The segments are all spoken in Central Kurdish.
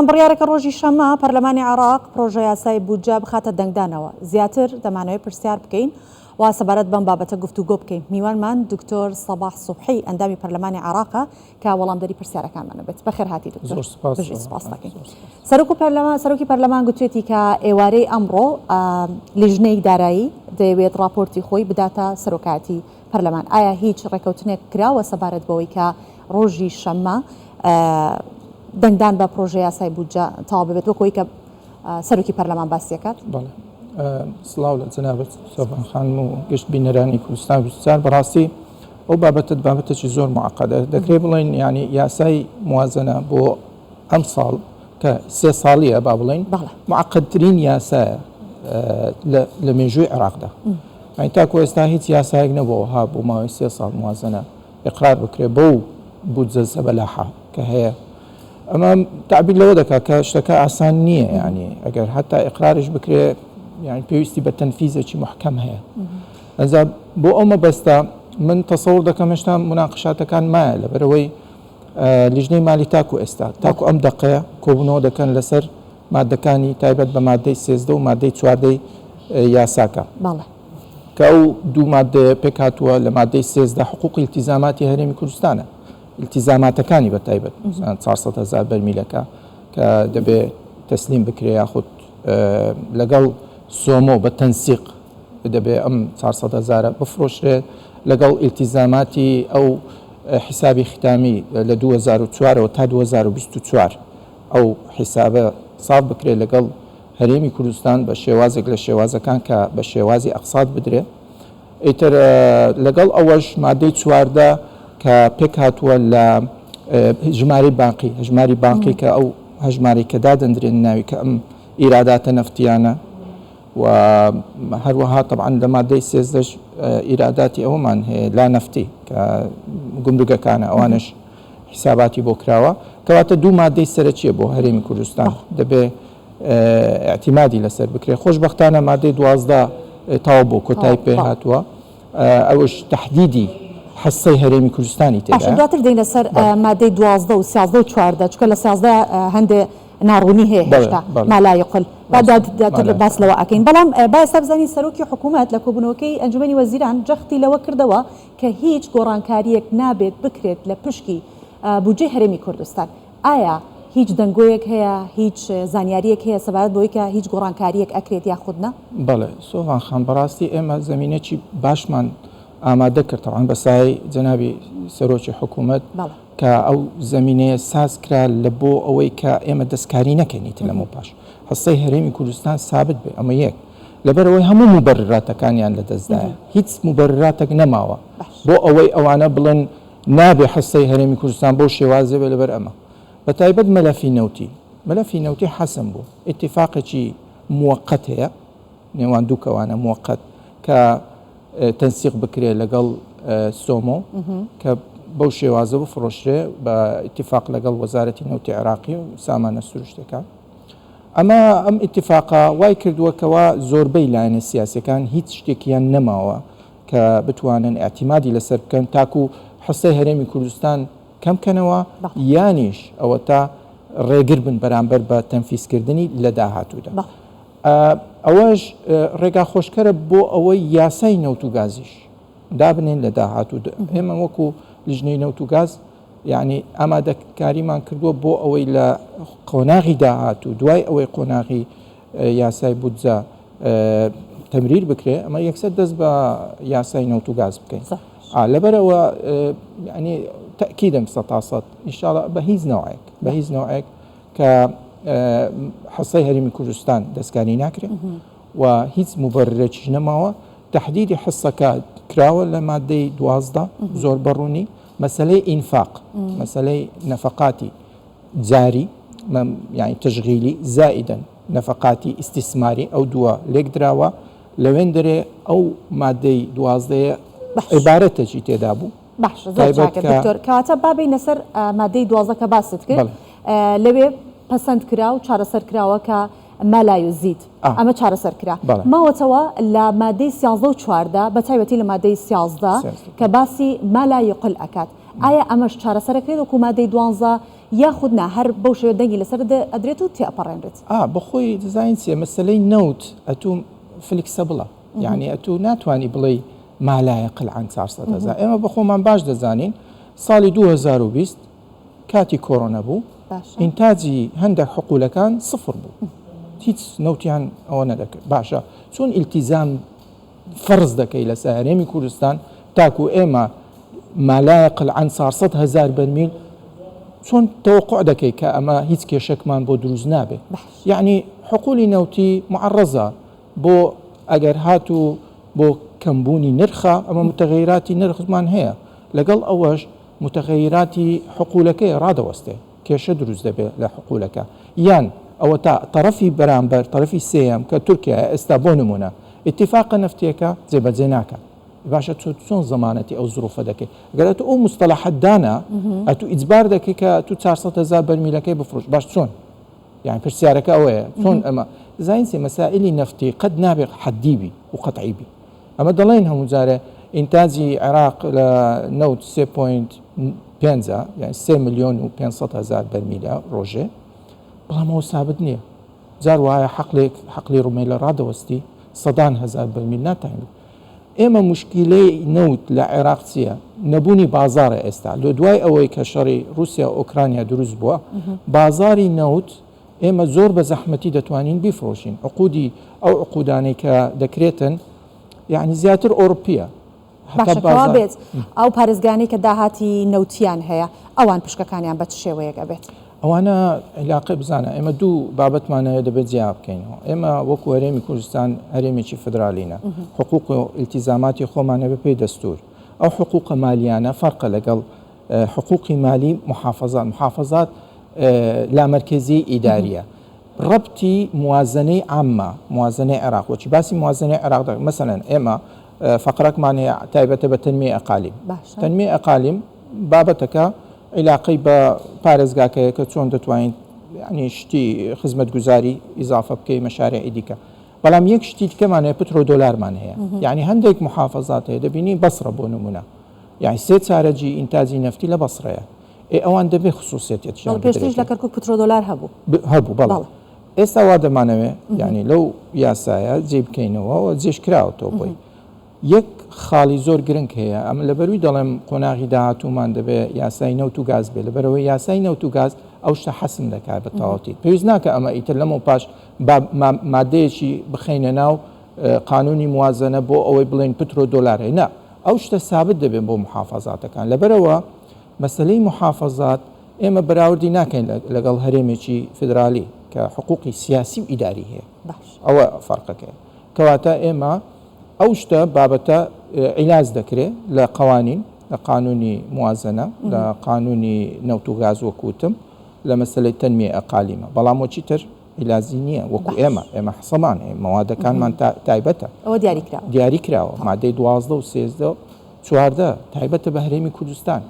بڕیارەکە ڕۆژی شەمە پەرلەمانی عێراق پرۆژە یاسای بودجە بخاتە دەنگدانەوە. زیاتر دەمانەوێت پرسیار بکەین و سەبارەت بەم بابەتە گفتوگۆ بکەین. میوانمان دکتۆر سەباح سوبحی ئەندامی پەرلەمانی عێراقە کە وەڵامدەری پرسیارەکانمانە بێت. بەخێر هاتی دکتۆر. سپاس دەکەین. سەرۆکی پەرلەمان گوتوێتی کە ئێوارەی ئەمڕۆ لیژنەی دارایی دەیەوێت راپۆرتی خۆی بداتە سەرۆکایەتی پەرلەمان. ئایا هیچ ڕێکەوتنێک کراوە سەبارەت بەوەی کە ڕۆژی شەمە دەنگدان بە پرۆژە یاسای بودجە تەواو ببێت وەکەوەی کە سەرۆکی پەرلەمان باسی دەکات؟ سڵاو لە جەنابەت سۆڤان خانم و گشت بینەرانی کوردستان وزار. بەڕاستی ئەو بابەتێکی زۆر معقەدە. دەکرێت بڵێن ینی یاسای موازنە بۆ ئەم ساڵ کە 3 ساڵیە با بڵێن معقەدترین یاسایە لە مێژووی عێراقدا. تاکو ئێستا هیچ یاسایەک نەبووە ها بۆ ماوەی 3 ساڵ موازنە ئیقرار بکرێت بەو بودجە زەبەلاحە کە هەیە. ئەمە تعبیر لەوە دەکات کە شتەکە ئاسان نییە، ینی ئەگەر حتا ئیقرارش بکرێت یعنی پێویستی بە تەنفیزێکی محکەم هەیە. ئەجا بۆ ئەو مەبەستە من تەسەوڕ دەکەم هێشتا مناقشاتەکان مایە لەبەرەوەی لیژنەی مالی تاکو ئێستا تاکو ئەم دەقەیە کۆبوونەوە دەکەن لەسەر مادەکانی تایبەت بە مادەی 13 و مادەی 14 یاساکە کە ئەو دوو مادەیە پێک هاتووە لە مادەی 13 حقوقی التیزاماتی هەرێمی کوردستانە، التیزاماتەکانی بە تایبەت 400,000 بەرمیلەکە کە دەبێت تەسلیم بکرێ یاخود لەگەڵ سۆمۆ بە تەنسیق دەبێت ئەم 400,000 بفرۆشرێت لەگەڵ التیزاماتی ئەو حیسابی ختامی لە 2004 تا 2024 ئەو حیسابە ساڵ بکرێت لەگەڵ هەرێمی کوردستان بە شێوازێک لە شێوازەکان کە بە شێوازی ئەقساط بدرێت. ئیتر لەگەڵ ئەوەش مادەی 14 کە پێک هاتووە لە هەژماری بانقی کە ئەو هەژماری کە دادەندرێن ناوی کە ئەم ئیراداتە نەفتیانە و هەروەها طبعا لە مادەی 13 ئیراداتی ئەومان هەیە لا نەفتی کە گومرگەکانە ئەوانش حیساباتی بۆ کراوە کەواتە دوو مادەی سەرەکیە بۆ هەرێمی کوردستان دەبێت اعتیمادی لەسەر بکرێت. خۆشبەختانە مادەی 12 تاو بۆ کۆتایی پێ هاتووە، ئەوش تحدیدی حەسەی هەرێمی کوردستانی تێدا. دواتر دەین لەسەر مادەی 12 و 13 و 14 چکە لە 13 هەندێک ناڕوونی هەیە هێشتا مالایقل باس لەوە ئەکەین. بەڵام با ئێستا بزانین سەرۆکی حکوومەت لە کۆبوونەوەکەی ئەنجومەنی وەزیران جەختی لەوە کردەوە کە هیچ گۆڕانکاریەک نابێت بکرێت لە پشکی بودجەی هەرێمی کوردستان. ئایا هیچ دەنگۆیەک هەیە، هیچ زانیاریەک هەیە سەبارەت بۆی کە هیچ گۆڕانکاریەک ئەکرێت یاخودنا؟ بەڵێ سۆڤان خان بەڕاستی ئێمە زمینەی باشمان ئامادە کرد تەوان بەسای جەنابی سەرۆکی حکوومەت کە ئەو زمینەیە ساز کرا لە بۆ ئەوەی کە ئێمە دەستکاری نەکەینیت لەمە پاش هەستەی هەرێمی کوردستان سابت بێ. ئەمە یەک لەبەرەوەی هەموو مبەرراتەکانیان لەدەستدایە، هیچ مبەرراتێک نەماوە بۆ ئەوەی ئەوانە بڵێن نابێ هەستەی هەرێمی کوردستان بۆ شێوازێ بێ. لەبەر ئەمە بە تایبەت مەلەفی نەوتی حەسم بوو ئیتیفاقێکی موقت هەیە نێوان دوو کەوانە موقت کە تەنسیق بکرێت لەگەڵ سۆمۆ کە بەو شێوازە بفرۆشرێ بە ئیتیفاق لەگەڵ وەزارەتی نەوتی عێراقی و سامانە سروشتەکان. ئەمە ئەم ئیتیفاقە وای کردووەکەوە زۆربەی لایەنە سیاسەکان هیچ شتێکیان نەماوە کە بتوانن ئاعتیمادی لەسەر بکەن تاکو حسەی هەرێمی کوردستان کەمکەنەوە یانیش ئەوە تا ڕێگر بن بەرامبەر بە تەنفیزکردنی لە داهاتوودا. ئەوەش ڕێگا خۆشکەرە بۆ ئەوەی یاسای نەوت و گازیش دابنێن لە داهاتوودا. ئێمە وەکو لیژنەی نەوت و گاز یعنی ئامادەکاریمان کردووە بۆ ئەوەی لە قۆناغی داهاتوو دوای ئەوەی قۆناغی یاسای بودجە تەمریر بکرێ ئەمە یەکسەر دەست بە یاسای نەوت و گاز بکەین. لەبەرەوە ینی تأکیدم 100% ئینشاءڵڵا بە هیچ نەوعێک کە حەسەی هەرێمی کوردستان دەستکاری ناکرێت و هیچ مبەررێکیش نەماوە. تحدیدی حسەکە کراوە لە مادەی 12 زۆر بەڕوونی مەسەلەی ئینفاق مەسەلەی نەفەقاتی جاری یعنی تشغیلی زائیدەن نەفەقاتی ئیستیسماری ئەو دووە لێک دراوە لەوێن دەرێ ئەو مادەی 12 عیبارەتێکی تێدا بوو. باش دکتۆر کەواتە بابینە سەر مادەی 12 کە باست کرد لەوێ پەسەند کرا و چارەسەر کراوە کە مەلایوزید ئەمە چارەسەر کرا ماوەتەوە لە مادەی 13 و 14 بە تایبەتی لە مادەی 13 کە باسی مالایقل ئەکات. ئایا ئەمەش چارەسەرەکرێت وەکو مادەی 12 یاخودنا هەر بەو شێوە دەنگی لەسەر ئەدرێت و تێپەڕێنرێت بەخۆی دەزانین مەسلەی نەوت ئەتوم فلیکسەبڵە یعنی ئەتو ناتوانانی بڵێ مالایەقل عن 400,000 ئێمە بەخۆمان باش دەزانین ساڵی 2020 کاتی کۆڕۆنە بوو ئینتاجی هەندێک حقوولەکان سفر بوو هیچ نەوتیان ئەوە نەدەکرد باشە چۆن ئیلتیزام فەرز دەکەی لە هەرێمی کوردستان تاکو ئێمە مالایەقل عن 400,000 بەرمیل چۆن تەوقع دەکەی کە ئەمە هیچ کێشەکمان بۆ دروست نابێ یعنی حقولی نەوتی معڕەزە بۆ ئەگەر هاتوو بۆ کەمبوونی نرخە ئەمە متغیراتی نرخمان هەیە لەگەڵ ئەوەش متغیراتی حقوولەکەی ڕادەوەستێ کێشە دروست دەبێت لە حقوولەکە یان ئەوە تا طرفی بەرامبەر طرفی سێم کە تورکیا ئێستا بۆ نمونە اتفاق نفتیەکە جێبەجێ ناکات باشە چۆن زمانەتی ئەو زروفە دەکەی گەرە ئەو مستەلاحەتدانە ئەتو ئیجبار دەکەی کە تو 400,000 بەرمیلەکەی بفرۆش باش چۆن یعنی پرسیارەکە ئەوەیە چۆن ئەمە زانسێ مەسائلی نفتی قەت نابێت حەدیبی و قەتعیبی ئەمە دەڵێن هەموو جارە ئینتاجی عێراق لە نەوت 3.5 یعنی 3,500,000 بەرمیلە ڕۆژێ بەڵام ئەوە سابت نییە جار وایە حەقلی ڕومێلە ڕادەوەستی 100,000 بەرمیل ناتوانین ئێمە مشکلەی نەوت لە عێراق چییە نەبوونی بازارە ئێستا لە دوای ئەوەی کە شەڕی رووسیا ئۆکرانیا دروست بووە بازاری نەوت ئێمە زۆر بە زەحمەتی دەتوانین بیفرۆشین عقودی ئەو عقودانەی کە دەکرێتن یعنی زیاتر ئۆروپیە بێت ئەو پارێزگانی کە داهاتی نەوتیان هەیە ئەوان پشکەکانیان بە شێوەیەگە بێت ئەوانە علاقی بزانە ئێمە دوو بابەتمانەوە دەبێت جیاب بکەینەوە ئێمە وەکو هەرێمی کوردستان هەرێمێکی فدرالینە حقوق و ئیلتیزاماتی خۆمانە بە پێی دەستور ئەو حقوق مالیانە فەرقە لەگەڵ حقوقی مالی محافظات لامەرکزی ئیداریە ڕەبتی موازنەی عامە موازنەی عێراق وەچی باسی موازنەی عێراق مەسەلەن ئێمە فقرەکمان هەیە تایبەتە بە تەنمیە ئەقالیم تەنمیە ئەقالیم بابەتەکە علاقەی بە پارێزگاکەیە کە چۆن دەتوانین ینی شتی خزمەتگوزاری ئیزافە بکەی مەشارێعی دیکە بەڵام یەک شتی دیکەمانەیە پترۆ دۆلارمان هەیە یعنی هەندێک محافظات هەیە دەبینی بەسرە بۆ نمونە یعنی سێ چارەجی ئینتاجی نەفتی لە بەسڕەیە ئەوان دەبێت خصوصیەتیان پێشتر لە کەرکووک پترۆ دۆلار هەبوو بەڵام ئێستا وا دەمانەوێت یعنی لەو یاسایە جێ بکەینەوە جێش کراوەتەوە بۆی یەک خاڵی زۆر گرنگ هەیە ئەمە لەبەروی دەڵێم قۆناغی داهاتوومان دەبێت یاسای نەوت و گاز بێت لەبەرەوەی یاسای نەوت و گاز ئەو شتە حەسم دەکات بە تەواوەتی پێویست ناکە ئەمە ئیتر لەمە پاش مادەیەکی بخەینە ناو قانونی موازنە بۆ ئەوەی بڵێن پترۆ دۆلارە نه ئەو شتە سابت دەبێت بۆ محافظاتەکان لەبەرەوە مەسلەی محافظات ئێمە بەراوردی ناکەین لەگەڵ هەرێمێکی فدرالی کە حقوقی سیاسی و ئیداری هەیە ئەوە فەرقەکەی کەواتە ئێمە ئەو شتە بابەتە عیلاج دەکرێت لە قوانین لە قانونی موازنە لە قانونی نەوت و گاز وەکوتم لە مەسلەی تەنمیە ئەقالیمە بەڵام وەچی تر عیلازی نییە وەکو ئێمە حسەمان مەوادەکانمان تایبەتە ئەوە دیاری کراوە مادەی 12 و 13 و 14 تایبەتە بە هەرێمی کوردستان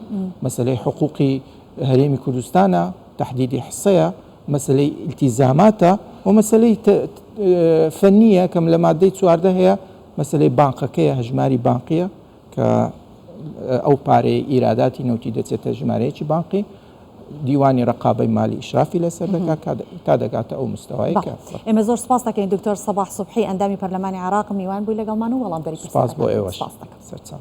مەسلەی حقوقی هەرێمی کوردستانە تحدیدی حسەیە مەسلەی ئیلتیزاماتە و مەسلەی فەنیە کەم لە مادەی 14 هەیە مەسلەی بانقەکەیە هەژماری بانقیە کە ئەو پارەی ئیراداتی نەوتی دەچێتە ژمارەیەکی بانقی دیوانی ڕقابەی مالی ئیشرافی لەسەر دەکات تا دەگاتە ئەو مستەوایەکە ئێمە زۆر سپاس دەکەین دکتۆر سەباح سوبحی ئەندامی پەرلەمانی عێراق میوان بووی لەگەڵمان و وەڵامدەری سپاس بۆ ئێوەش سەرچاو